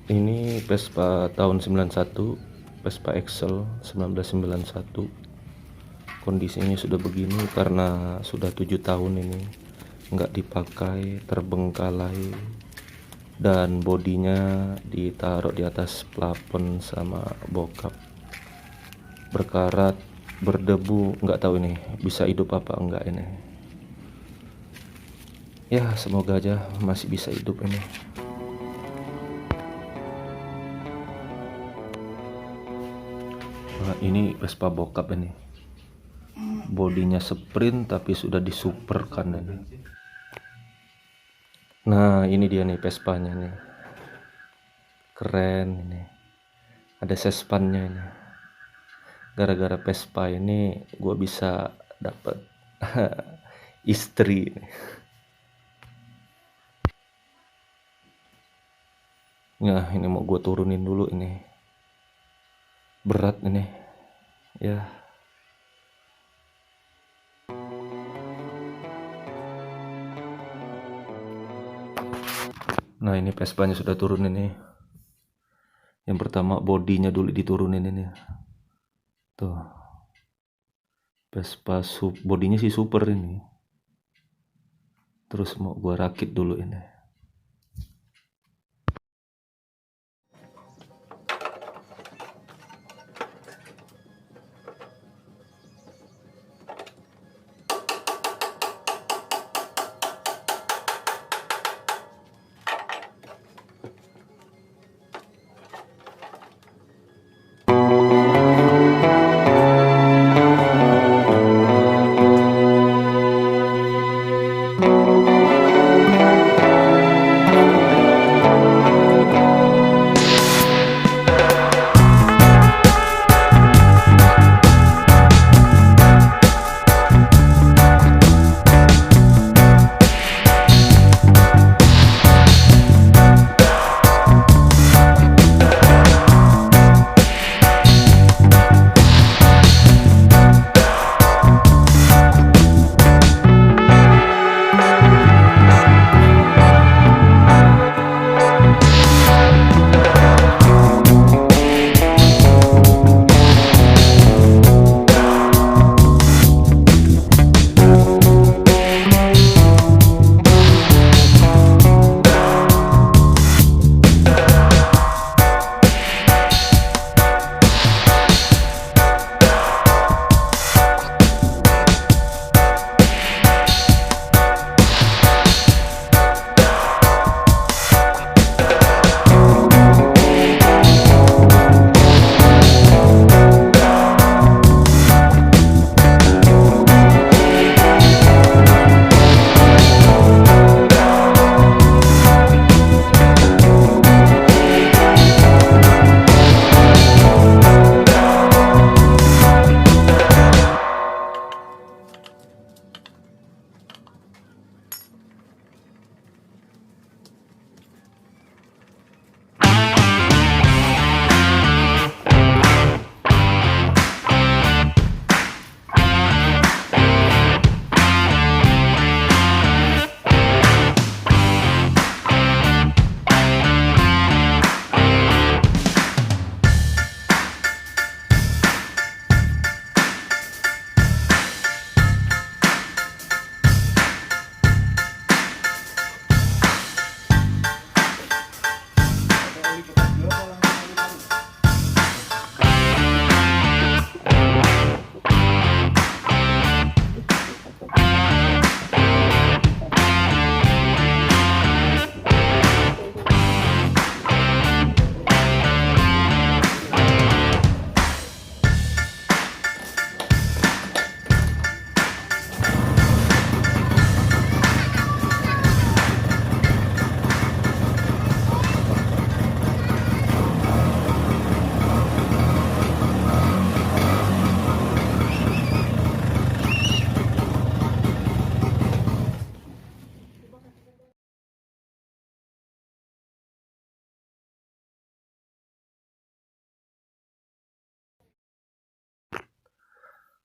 Ini Vespa tahun 91, Vespa Excel 1991. Kondisinya sudah begini karena sudah 7 tahun ini nggak dipakai, terbengkalai, dan bodinya ditaruh di atas plafon sama bokap, berkarat, berdebu. Nggak tahu ini bisa hidup apa enggak ini. Ya semoga aja masih bisa hidup ini. Nah, ini Vespa bokap ini, bodinya sprint tapi sudah disuperkan ini. Nah ini dia nih Vespanya nih, keren ini, ada sespannya ini. Gara-gara Vespa ini gue bisa dapat istri. Nah ini mau gue turunin dulu ini, berat ini ya. Nah ini Vespanya sudah turun ini. Yang pertama bodinya dulu diturunin ini tuh. Vespa bodinya sih super ini. Terus mau gue rakit dulu ini.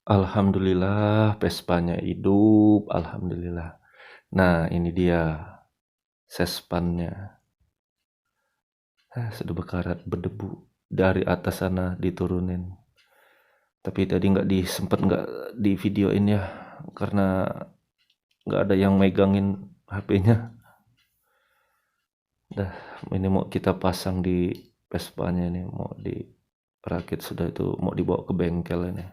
Alhamdulillah Vespanya hidup, alhamdulillah. Nah ini dia sespannya. Sudah berkarat berdebu dari atas sana diturunin. Tapi tadi nggak di videoin ya, karena nggak ada yang megangin HP-nya. Dah, ini mau kita pasang di Vespa-nya ini, mau dirakit sudah, itu mau dibawa ke bengkel ini.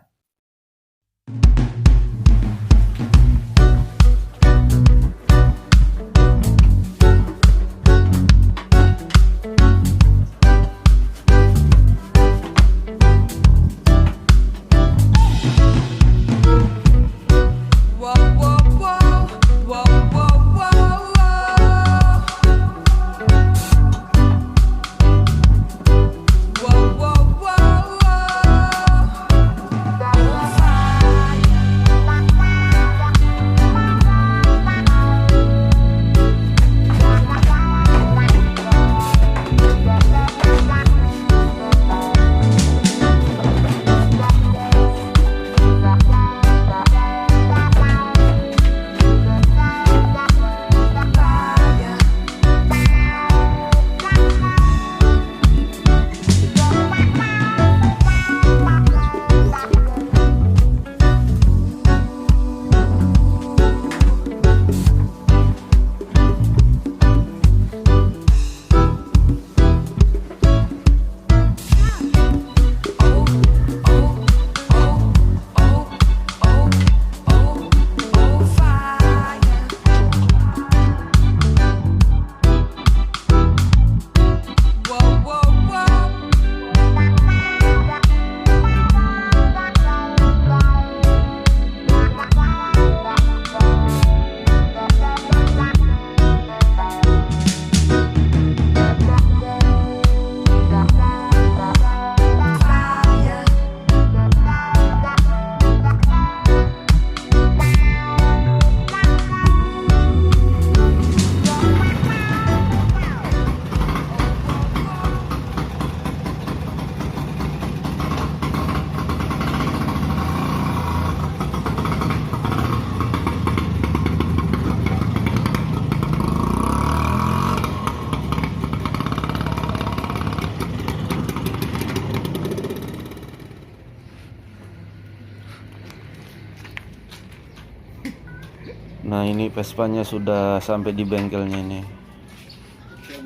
Nah, ini Vespanya sudah sampai di bengkelnya ini.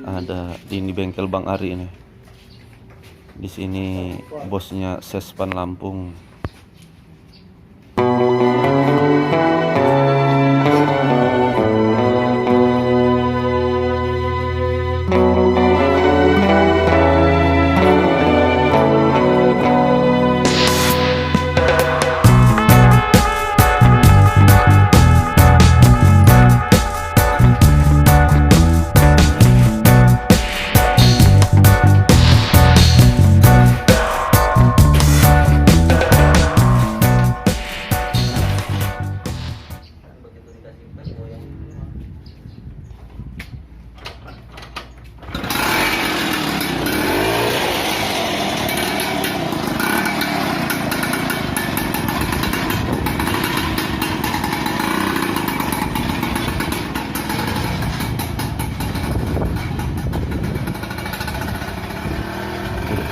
Ada di ini bengkel Bang Ari ini. Di sini bosnya Sespan Lampung.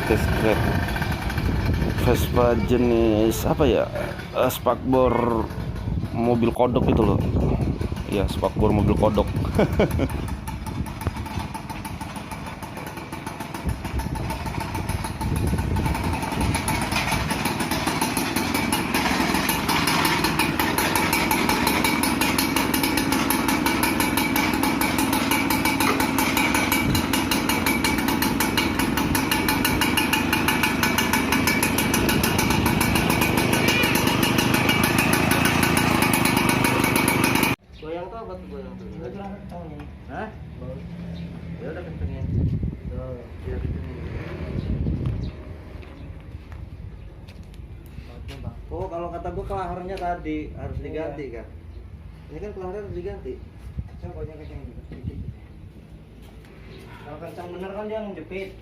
Test track Vespa jenis apa ya, spakbor mobil kodok itu loh ya, spakbor mobil kodok. Goyang tuh apa tuh goyang tuh? Hah? Ya udah kencengin. Tuh, biar kencengin. Oh, kalau kata gua kelaharnya tadi harus diganti kan? Ini kan kelaharnya harus diganti. Saya goyang kenceng juga. Kalau kencang bener kan dia ngejepit.